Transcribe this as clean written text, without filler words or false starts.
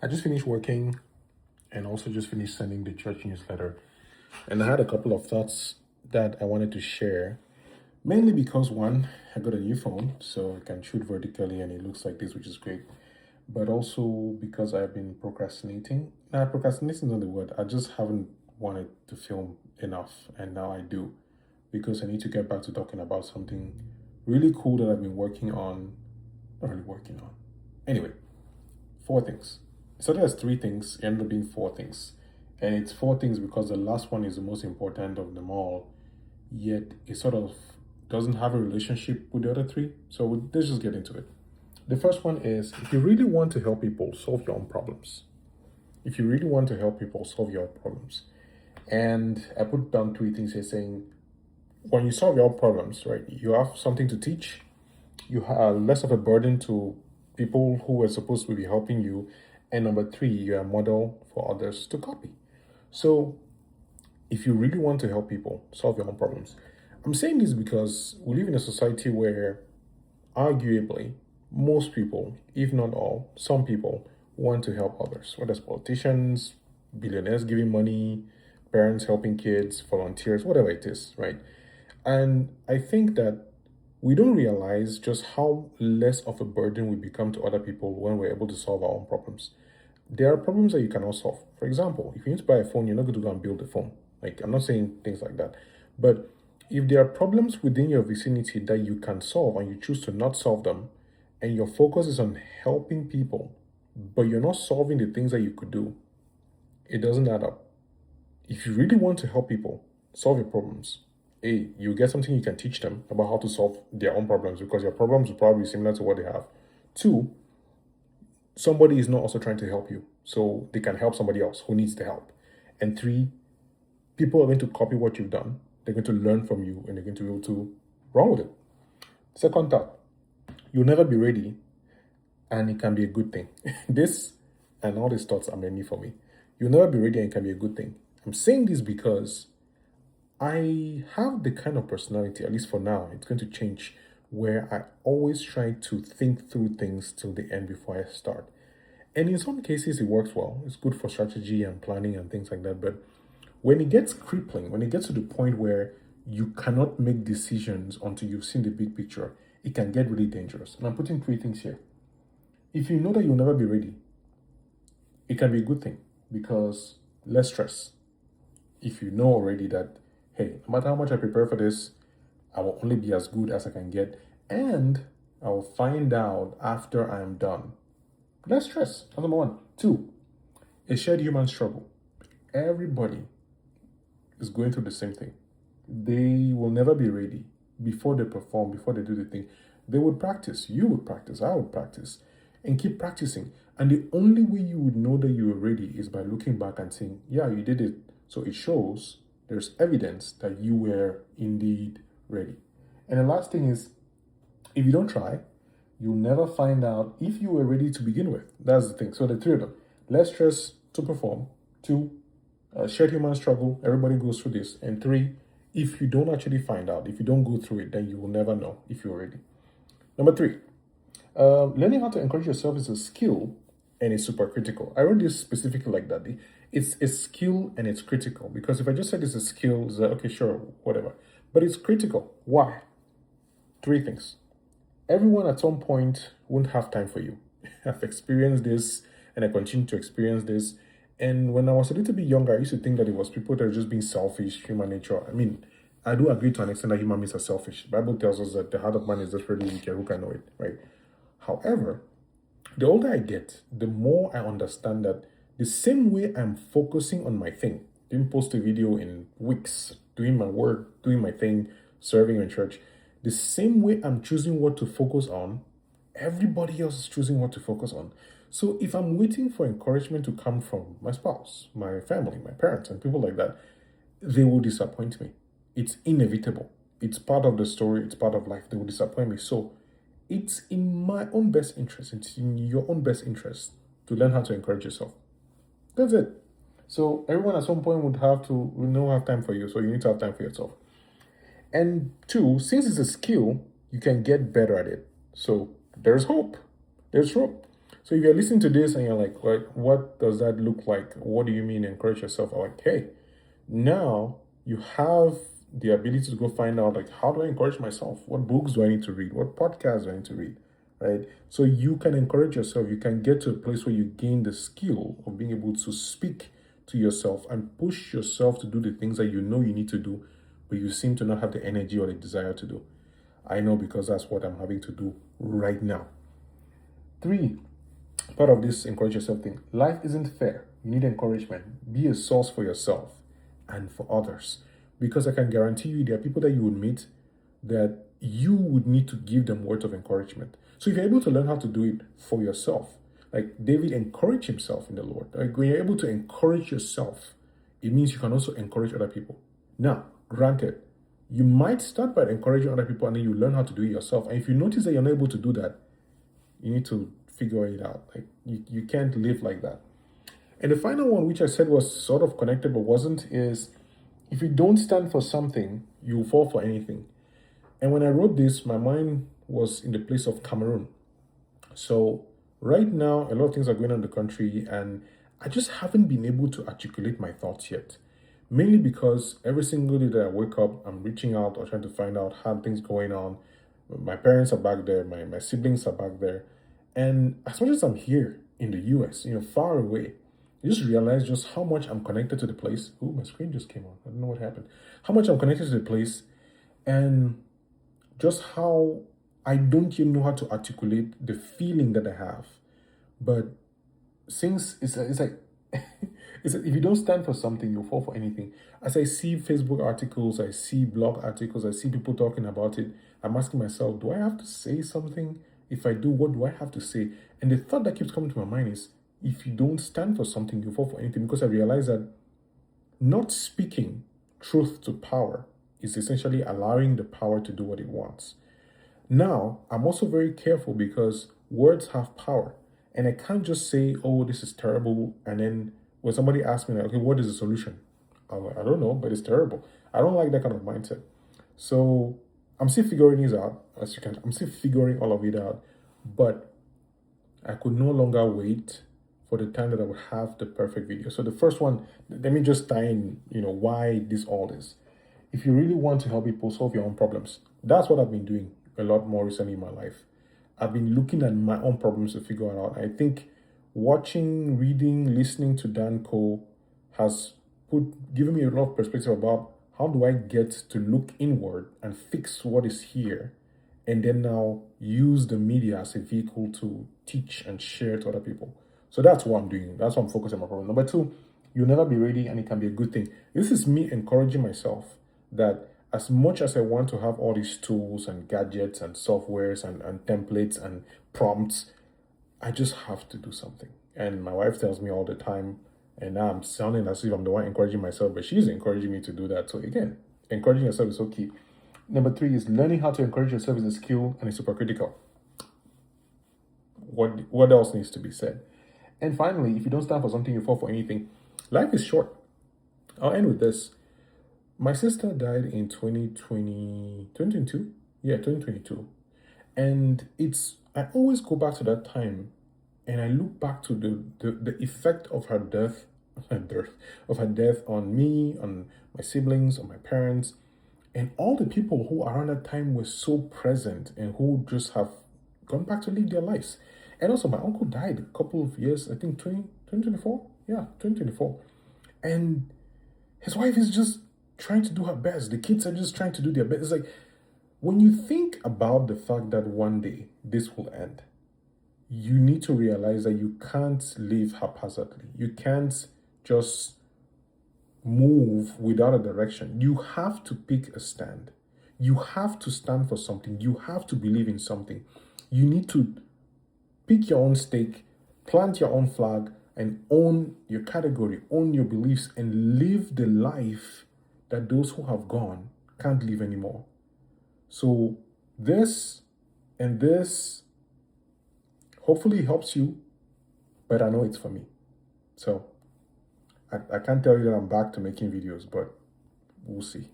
I just finished working and also just finished sending the church newsletter. And I had a couple of thoughts that I wanted to share, mainly because one, I got a new phone, so I can shoot vertically and it looks like this, which is great. But also because I've been procrastinating. Now, procrastinating is not the word. I just haven't wanted to film enough, and now I do because I need to get back to talking about something really cool that I've been working on. Not really working on. Anyway, four things. It started as three things, it ended up being four things. And it's four things because the last one is the most important of them all, yet it sort of doesn't have a relationship with the other three. So let's just get into it. The first one is if you really want to help people solve your own problems. If you really want to help people solve your own problems. And I put down three things here saying when you solve your own problems, right, you have something to teach, you have less of a burden to people who are supposed to be helping you, and number three, you're a model for others to copy. So if you really want to help people solve your own problems, I'm saying this because we live in a society where arguably most people, if not all, some people want to help others, whether it's politicians, billionaires giving money, parents helping kids, volunteers, whatever it is, right? And I think that we don't realize just how less of a burden we become to other people when we're able to solve our own problems. There are problems that you cannot solve. For example, if you need to buy a phone, you're not going to go and build a phone. Like, I'm not saying things like that. But if there are problems within your vicinity that you can solve and you choose to not solve them, and your focus is on helping people, but you're not solving the things that you could do, it doesn't add up. If you really want to help people solve your problems, A, you get something you can teach them about how to solve their own problems because your problems will probably be similar to what they have. Two, somebody is not also trying to help you, so they can help somebody else who needs the help. And three, people are going to copy what you've done. They're going to learn from you and they're going to be able to run with it. Second thought, you'll never be ready, and it can be a good thing. This and all these thoughts are mainly for me. You'll never be ready and it can be a good thing. I'm saying this because I have the kind of personality, at least for now, it's going to change, where I always try to think through things till the end before I start. And in some cases, it works well. It's good for strategy and planning and things like that. But when it gets crippling, when it gets to the point where you cannot make decisions until you've seen the big picture, it can get really dangerous. And I'm putting three things here. If you know that you'll never be ready, it can be a good thing because less stress. If you know already that, hey, no matter how much I prepare for this, I will only be as good as I can get, and I will find out after I'm done. Less stress. That's number one. Two, a shared human struggle. Everybody is going through the same thing. They will never be ready before they perform, before they do the thing. They would practice. You would practice. I would practice. And keep practicing. And the only way you would know that you were ready is by looking back and saying, yeah, you did it. So it shows there's evidence that you were indeed ready. And the last thing is, if you don't try, you'll never find out if you were ready to begin with. That's the thing. So the three of them: less stress to perform. Two, shared human struggle. Everybody goes through this. And three, if you don't actually find out, if you don't go through it, then you will never know if you're ready. Number three, learning how to encourage yourself is a skill and it's super critical. I wrote this specifically like that. It's a skill and it's critical because if I just said it's a skill, it's like, okay, sure, whatever. But it's critical. Why? Three things. Everyone at some point won't have time for you. I've experienced this and I continue to experience this. And when I was a little bit younger, I used to think that it was people that are just being selfish, human nature. I mean, I do agree to an extent that human beings are selfish. The Bible tells us that the heart of man is desperately wicked. Who can know it, right? However, the older I get, the more I understand that the same way I'm focusing on my thing, didn't post a video in weeks, doing my work, doing my thing, serving in church, the same way I'm choosing what to focus on, everybody else is choosing what to focus on. So if I'm waiting for encouragement to come from my spouse, my family, my parents, and people like that, they will disappoint me. It's inevitable. It's part of the story. It's part of life. They will disappoint me. So it's in my own best interest. It's in your own best interest to learn how to encourage yourself. That's it. So everyone at some point will not have time for you. So you need to have time for yourself. And two, since it's a skill, you can get better at it. So there's hope. There's hope. So if you're listening to this and you're like, what does that look like? What do you mean encourage yourself? I'm like, hey, now you have the ability to go find out, like, how do I encourage myself? What books do I need to read? What podcasts do I need to read? Right? So you can encourage yourself. You can get to a place where you gain the skill of being able to speak to yourself and push yourself to do the things that you know you need to do, but you seem to not have the energy or the desire to do. I know, because that's what I'm having to do right now. 3, part of this encourage yourself thing. Life isn't fair. You need encouragement. Be a source for yourself and for others. Because I can guarantee you there are people that you would meet that you would need to give them words of encouragement. So if you're able to learn how to do it for yourself, like David encouraged himself in the Lord. Like when you're able to encourage yourself, it means you can also encourage other people. Now, granted, you might start by encouraging other people and then you learn how to do it yourself. And if you notice that you're not able to do that, you need to figure it out. Like you can't live like that. And the final one, which I said was sort of connected but wasn't, is if you don't stand for something, you fall for anything. And when I wrote this, my mind was in the place of Cameroon. So right now, a lot of things are going on in the country, and I just haven't been able to articulate my thoughts yet. Mainly because every single day that I wake up, I'm reaching out or trying to find out how things going on. My parents are back there, my siblings are back there. And as much as I'm here in the US, far away, I just realized just how much I'm connected to the place. Ooh, my screen just came on. I don't know what happened. How much I'm connected to the place, and just how I don't even know how to articulate the feeling that I have. But since it's like it's like if you don't stand for something, you'll fall for anything. As I see Facebook articles, I see blog articles, I see people talking about it, I'm asking myself, do I have to say something? If I do, what do I have to say? And the thought that keeps coming to my mind is, if you don't stand for something, you fall for anything. Because I realize that not speaking truth to power is essentially allowing the power to do what it wants. Now, I'm also very careful because words have power. And I can't just say, oh, this is terrible. And then when somebody asks me, like, okay, what is the solution? I'm like, I don't know, but it's terrible. I don't like that kind of mindset. So I'm still figuring this out. I'm still figuring all of it out. But I could no longer wait for the time that I would have the perfect video. So the first one, let me just tie in, why this all is. If you really want to help people solve your own problems, that's what I've been doing a lot more recently in my life. I've been looking at my own problems to figure it out. I think watching, reading, listening to Dan Cole has given me a lot of perspective about how do I get to look inward and fix what is here, and then now use the media as a vehicle to teach and share to other people. So that's what I'm doing. That's what I'm focusing on my problem. Number 2, you'll never be ready, and it can be a good thing. This is me encouraging myself that as much as I want to have all these tools and gadgets and softwares and templates and prompts, I just have to do something. And my wife tells me all the time, and now I'm sounding as if I'm the one encouraging myself, but she's encouraging me to do that. So again, encouraging yourself is so key. Number 3 is learning how to encourage yourself is a skill, and it's super critical. What else needs to be said? And finally, if you don't stand for something, you fall for anything. Life is short. I'll end with this. My sister died in 2022. Yeah, 2022. And I always go back to that time and I look back to the effect of her death, on me, on my siblings, on my parents, and all the people who around that time were so present and who just have gone back to live their lives. And also my uncle died a couple of years, I think 2024. Yeah, 2024. And his wife is just trying to do her best. The kids are just trying to do their best. It's like, when you think about the fact that one day this will end, you need to realize that you can't live haphazardly. You can't just move without a direction. You have to pick a stand. You have to stand for something. You have to believe in something. You need to pick your own stake, plant your own flag, and own your category, own your beliefs, and live the life that those who have gone can't live anymore. So this hopefully helps you, but I know it's for me. So I can't tell you that I'm back to making videos, but we'll see.